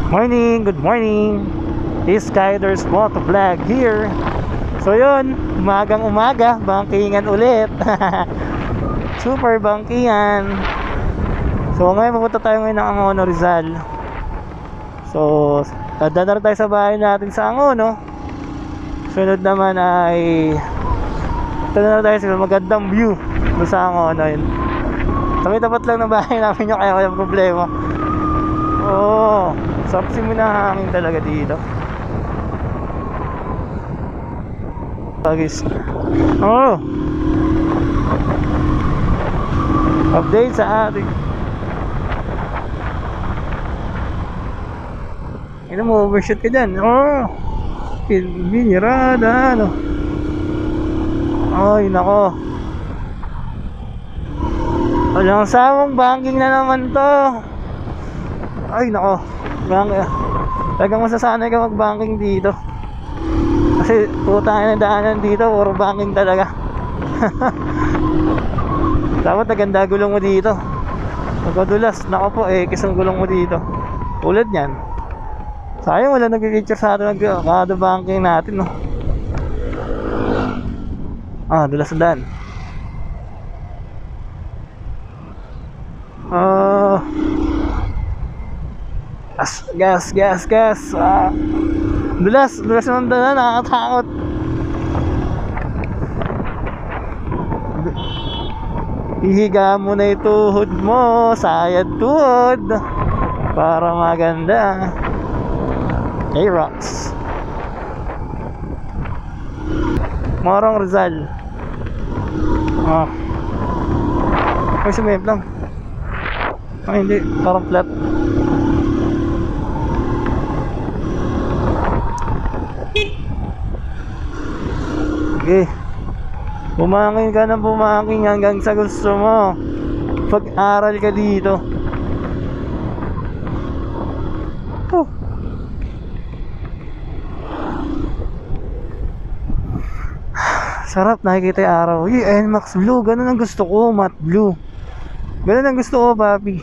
Morning, good morning. Skyders Motovlog here. So yun, umagang umaga, bangkingan ulit. Super bangkingan. So ngayon pupunta tayo ngayon ng Angono, Rizal. So dadaan na tayo sa bahay natin sa Angono. Sunod naman ay ito na tayo sa magandang view doon sa Angono yun. Kami tapat lang ng bahay namin yung kaya walang problema. Oh, sarap simulan ng hangin talaga dito. Pagis. Oh. Update sa ating. Ino mo overshoot ka dyan. Oh. Binirada ano. Ay nako. Walang sawang banking na naman to. Ay nako. Talagang masasanay ka mag-banking dito. Kasi putang ina daanan dito, puro banking talaga. Dapat naganda gulong mo dito. Pagkadulas, nako po kisang gulong mo dito. Tulad yan. Sayang wala nag-picture sa atin kada banking natin, no. Dulas na daan. Gas. Dulas ng daan, nakakatakot. Ihiga mo na ituhod mo, sayad tuhod para maganda. K-Rocks Morong Rizal. Ay sumip lang. Ay hindi, parang flat. Okay, bumangin ka ng bumangin hanggang sa gusto mo. Pag-aral ka dito. Sarap, nakikita yung araw. NMAX blue, ganun ang gusto ko. Matte blue, ganun ang gusto ko, papi.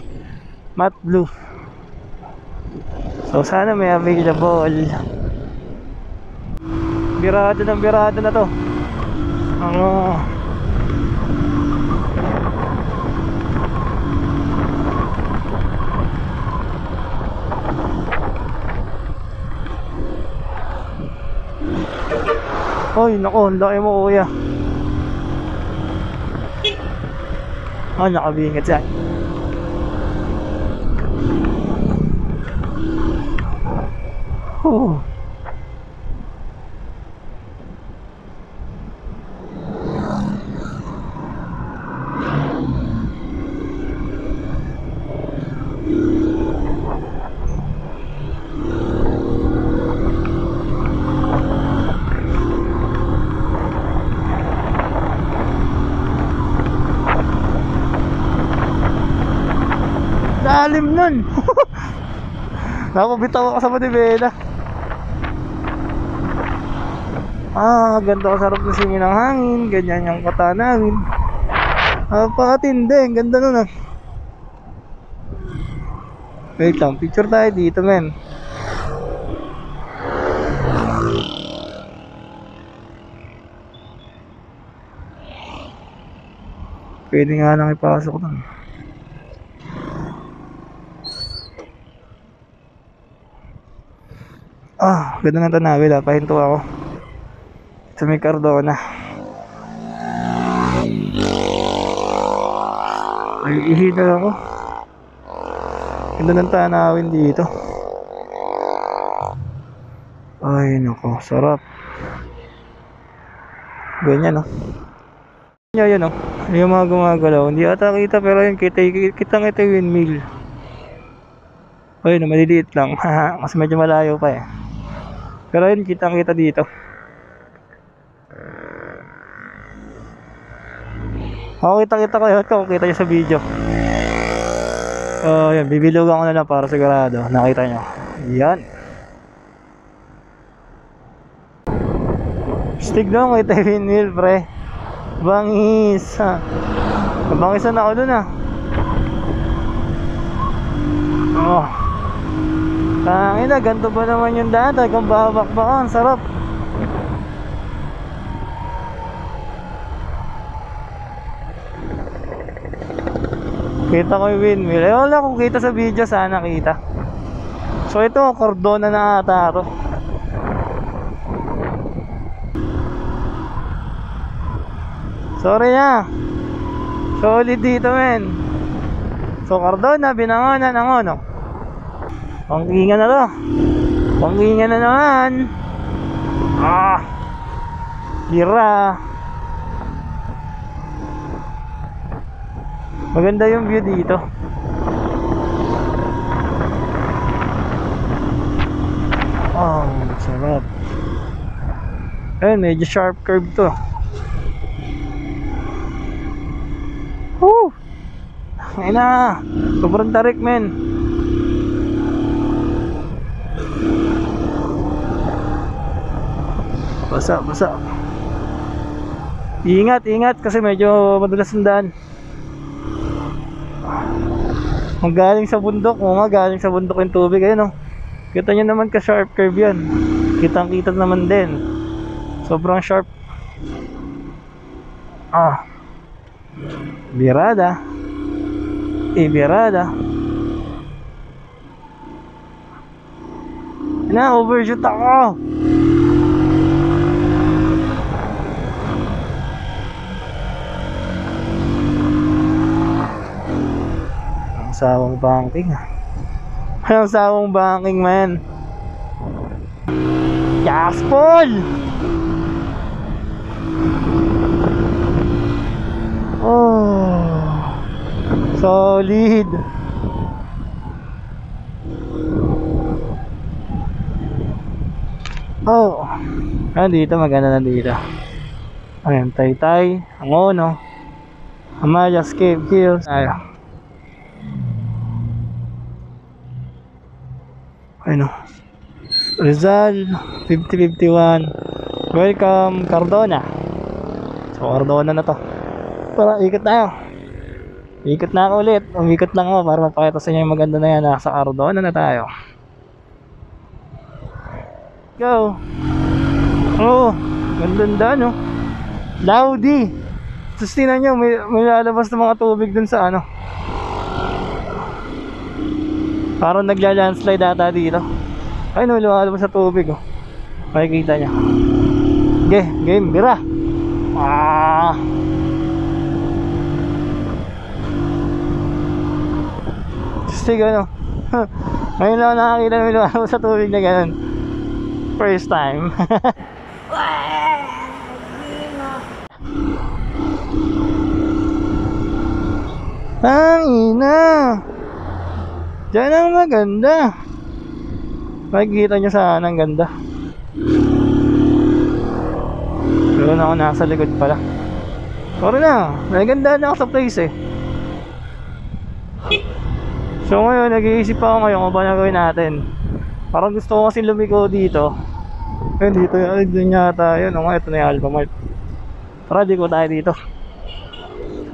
Matte blue. So sana may available. Birada na to. Oy, nako, ang laki mo kuya. Nakabingat siya. Lalim nun. Napabitaw ako sa Manibela. Ganda ko, sarap na singin ng hangin. Ganyan yung katanawin. Napakatindi, ganda nun. Wait lang, picture tayo dito men. Pwede nga lang ipasok nun. Ganda ng tanawil pahinto ako sa may Cardona. Ay, ihina ako. Ganda ng tanawin dito. Ay nako, sarap. Ganyan yun yung mga gumagalaw. Hindi ata kita pero yun kitang ito yung windmill. Ayun, maliliit lang. Kasi medyo malayo pa pero yun, kitang kita dito. Kita ko yun kung kita nyo sa video. Yan, bibilugan ko na lang para sigurado nakita nyo. Yan. Stig lang kita yung windmill, pre. Bangis. Bangisan ako dun Tangina, ganito ba naman yung daan? Talagang babakbakan, sarap. Kita ko yung windmill. Eh, wala kung kita sa video, sana kita. So ito, Cardona na ata ito. Sorry na. Solid dito, men. So Cardona, Binangonan, Angono. Pangkingan na to. Pangkingan na naman. Tira. Maganda yung view dito. Sarap. Ayun, medyo sharp curve to. Woo! Ayun na. Sobrang tarik, men. Basa. Ingat kasi medyo madulas ang daan. Galing sa bundok, galing sa bundok yung tubig. Ayun, kita nyo naman ka sharp curve yan. Kitang-kita naman din. Sobrang sharp. Birada. Birada. Overshoot ako. Ang sawang banking. Ang sawang banking, man. Gaspol! Solid. Dito maganda na dito. Ayan, Taytay, Angono, Amalia, Cave Hills. Rizal 5051. Welcome Cardona. So Cardona na to. Para ikot tayo. Ikot na ako ulit. Umikot lang ako para mapakita sa inyo yung maganda na yan. Nasa Cardona na tayo. Go. Ganda, no? Laudi. Tapos tingnan nyo, may lalabas na mga tubig dun sa parang nagla-landslide ata dito. Ay, lumalabas sa tubig, makikita nyo. Game, bira. Sige, ngayon lang nakakita na may lumalabas sa tubig na ganun. First time. Tangina. Diyan ang maganda. Makikita nyo sana ang ganda. Pero na ako nasa likod pala. Sorry na, naganda na ako sa place eh. So ngayon, nag-iisip ako ngayon kung paano gawin natin. Parang gusto ko kasi lumiko dito. Dito yun yata yun. Ito na yung Alphamart. Tara, di ko tayo dito.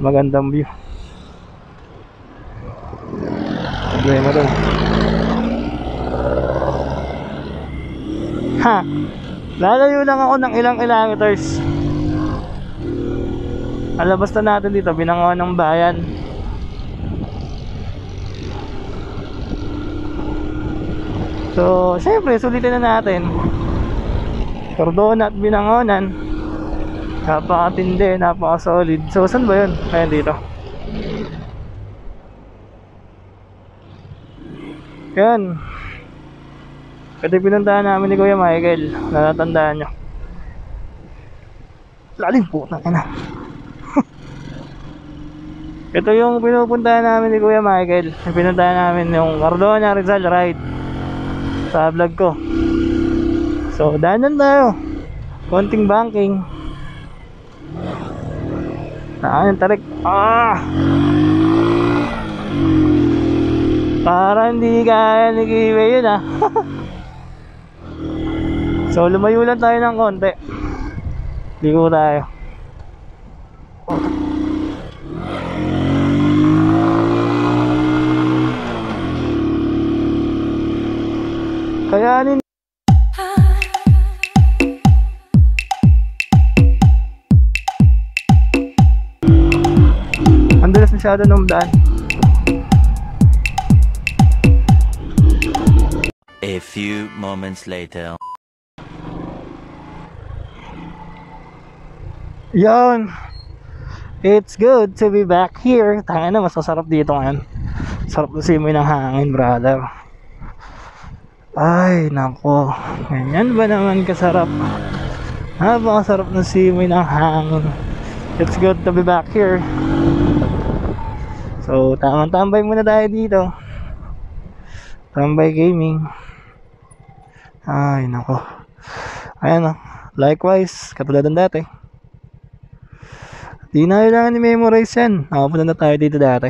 Magandang view. Problema doon. Lalayo lang ako ng ilang kilometers. Alabas na natin dito, Binangonan ng bayan. So, syempre, sulitin na natin. Cardona at Binangonan. Napakatindi, napaka-solid. So, saan ba yun? Ayan dito. Yan. Kasi pinuntahan namin ni Kuya Michael. Natatandaan nyo. Lalim po, na. Ito yung pinupuntahan namin ni Kuya Michael. Pinuntahan namin yung Cardona Rizal ride sa vlog ko. So, daanan tayo. Konting banking. Yung tarik. Para hindi kaya ni Kiwi yun So, lumayo lang tayo ng konti. Ligo tayo. Kayanin. Ang dulas masyado nung daan. A few moments later. Yon. It's good to be back here. Tanga na, mas masarap dito ngayon. Sarap na simoy ng hangin, brother. Ay, nako. Ganyan ba naman kasarap? Masarap na simoy ng hangin. It's good to be back here. So, tamang-tambay muna tayo dito. Tambay gaming. Ay, nako. Ayan o. Likewise, katulad ng dati. Di na kailangan i-memorize yan. Nakapunta na tayo dito dati.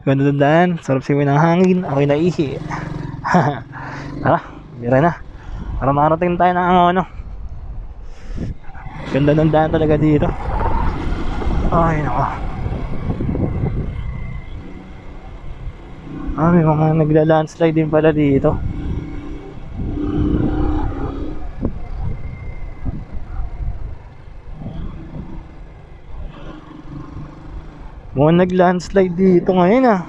Ganda ng daan. Sarap simoy ng hangin. Ako'y naihi. Tara, bira na. Para makarating tayo ng ano. Ganda ng daan talaga dito. Ay, nako. May mga nagla-landslide din pala dito. Mga nag-landslide dito ngayon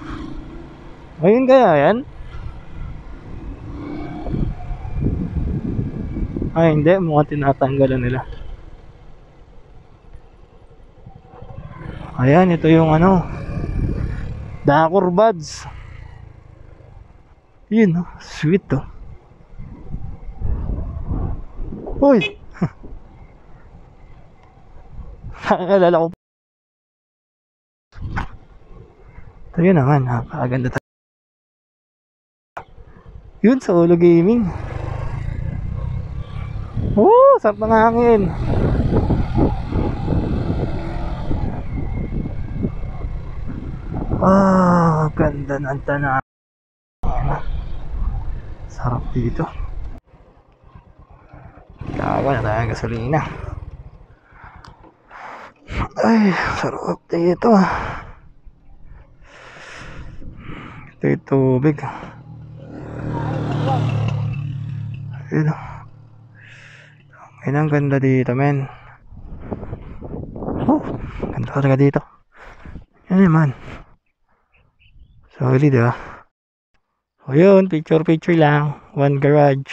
Ngayon kaya yan? Ay hindi, mga tinatanggalan nila. Ayan, ito yung Dakor buds. Yun sweet Uy! Nakakalala ko. Ito yun naman, napakaganda tayo. Yun sa Ulo Gaming. Sarap ng hangin. Ganda ng tanah. Sarap dito. Kawa na tayo gasolina. Ay, sarap dito. Ito yung tubig. Ayun. Ayun, ang ganda dito, men. Ganda talaga dito. Yan naman. Solid O yun, picture lang. One garage.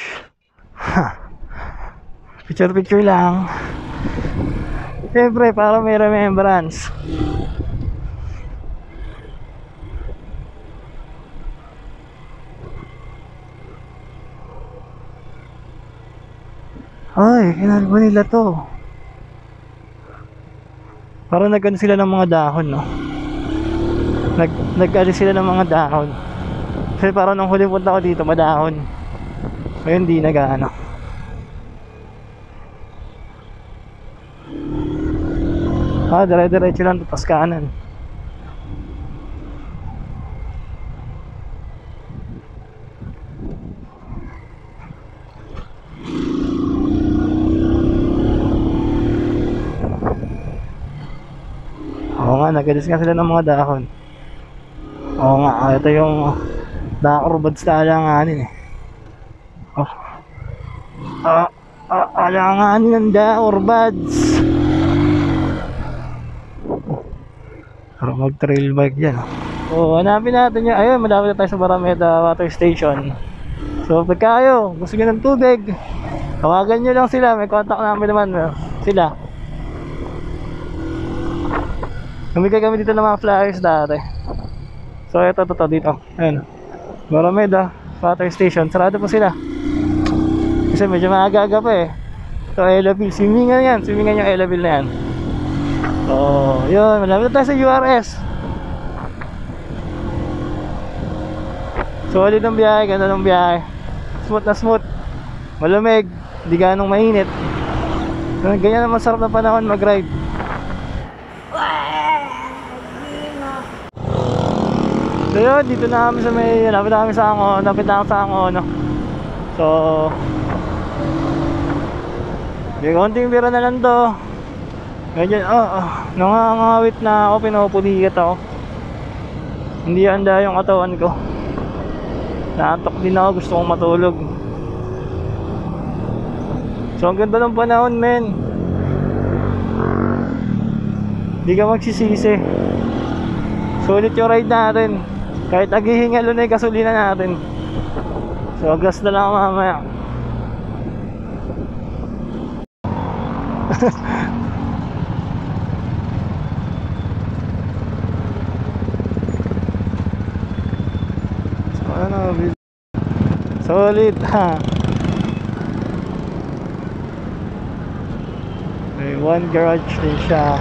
Picture lang. Siyempre, para may remembrance. Ay, kinalbo nila to. Parang nag-ano sila ng mga dahon, no? Nag-ano sila ng mga dahon. Kasi parang nung huling punta ko dito, madahon. Ngayon di nag-ano. Dire-diretso lang, tapos kanan. Oo nga, nag-adjust nga sila ng mga dahon. Oo nga, ito yung Dakor buds na alanganin alanganin ng Dakor buds. Para mag-trail bike dyan. Hanapin natin yun. Ayun, malapit na tayo sa Barameda Water Station. So, pagka kayo gusto nyo ng tubig, tawagan nyo lang sila. May contact namin naman sila. Kumikay kami dito ng mga flyers dati. So ito dito. Ayan. Barameda Water Station. Sarado po sila. Kasi medyo maaga-aga pa So Elabil. Swimingan yan. Swimingan yung Elabil na yan. So yun. Malapit tayo sa URS. Solid ang biyahe. Ganda ng biyahe. Smooth na smooth. Malamig. Hindi ganong mainit. Ganyan naman sarap na panahon mag-ride. So yun, dito na kami sa may, lapit na kami sa Angono, lapit na kami sa Angono. So may konting bira na lang to. Ganyan, nangangawit na ako, pinupulikat ako. Hindi handa yung katawan ko. Naantok din ako, gusto kong matulog. So ang ganda ng panahon, men. Hindi ka magsisisi. Sulit yung ride natin. Kahit naghihingalo na yung gasolina natin. So gas na lang mamaya. So ano, solid ha. May one garage din siya.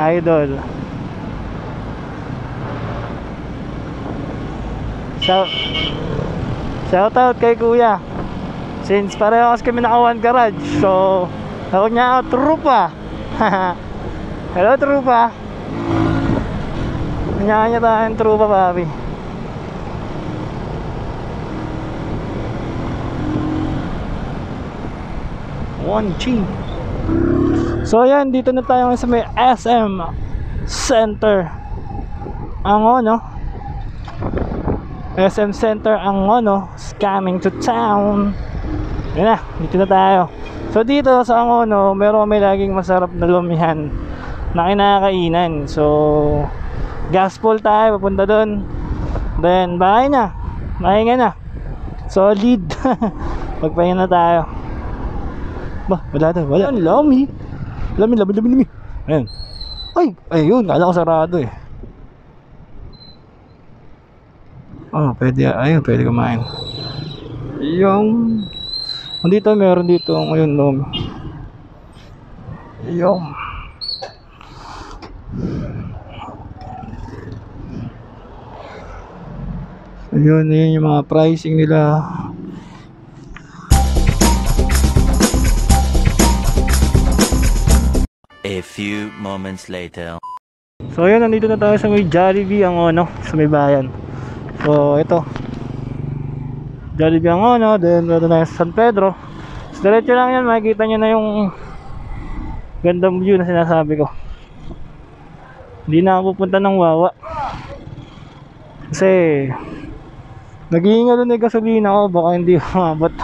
Idol. Shout out kay kuya. Since parehas kami naka one garage, so tawag niya ako trupa. Hello trupa. Kanya tayong trupa, papi. One G. So ayan, dito na tayo sa may SM Center Angono. SM Center Angono is coming to town. Ayan na, dito na tayo. So dito sa Angono, meron may laging masarap na lumihan na kinakainan. So gas full tayo, papunta doon. Then bahay na, mahinga na. Solid. Magpahinga na tayo. Bah, wala daw, wala. Lami. Ayan. Ay, ayun, kala ko sarado eh. Oh, pwede, ayun, pwede kumain. Yung dito, meron dito ngayon, Lami. Yung ayun yung mga pricing nila. A few moments later. So ayun, nandito na tayo sa may Jollibee Angono, sa may bayan. So ito, Jollibee Angono, then dito na sa San Pedro. So diretso lang yan, makikita nyo na yung gandang view na sinasabi ko. Hindi na ako pupunta ng Wawa kasi nag-iingalo na yung gasolina ko, baka hindi umabot.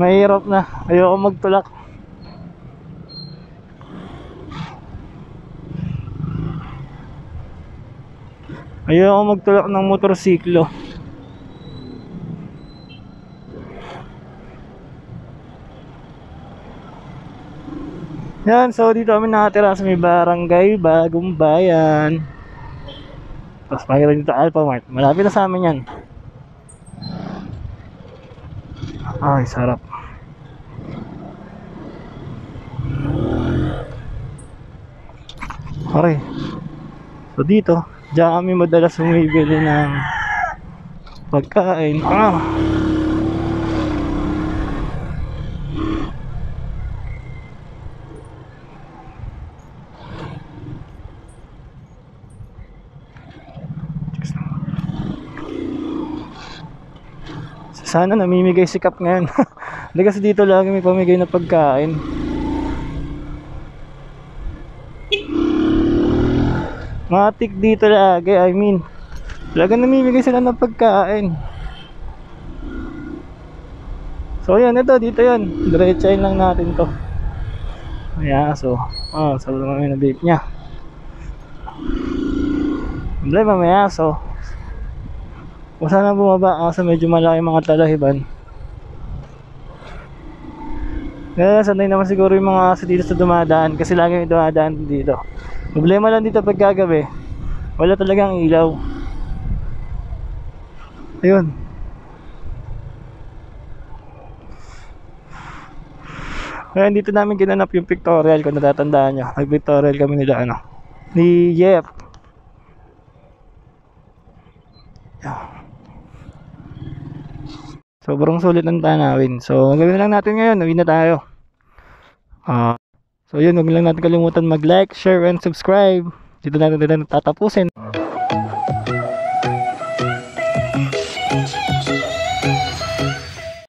Mahirap na, ayoko magtulak. Ayoko magtulak ng motorsiklo. Yan, so dito kami nakatira sa may barangay Bagong Bayan. Tapos makikita dito Alphamart. Malapit na sa amin yan. Ay, sarap. Okay. So dito, diyan kami madalas bumibili ng pagkain. Sana namimigay si Kap ngayon. Hindi kasi dito lagi may pamigay na pagkain. Matik dito lagi, I mean talagang namimigay sila ng pagkain. So yan, ito, dito yan. Diretsahin lang natin to. Ayan, so sabi naman na vape nya. Problema may aso. Kung sana bumaba kasi medyo malaki mga talahiban. Kaya sanay naman siguro yung mga aso dito sa dumadaan, kasi lagi may dumadaan dito. Problema lang dito pag gagabi, wala talagang ilaw. Ayun. Kaya dito namin ginanap yung pictorial, kung natatandaan nyo. Nag-pictorial kami nila ni Jeff. Yeah. Sobrang sulit ng tanawin. So ang gawin lang natin ngayon, uwi na tayo. So yun, huwag lang natin kalimutan mag-like, share, and subscribe. Dito natin tatapusin.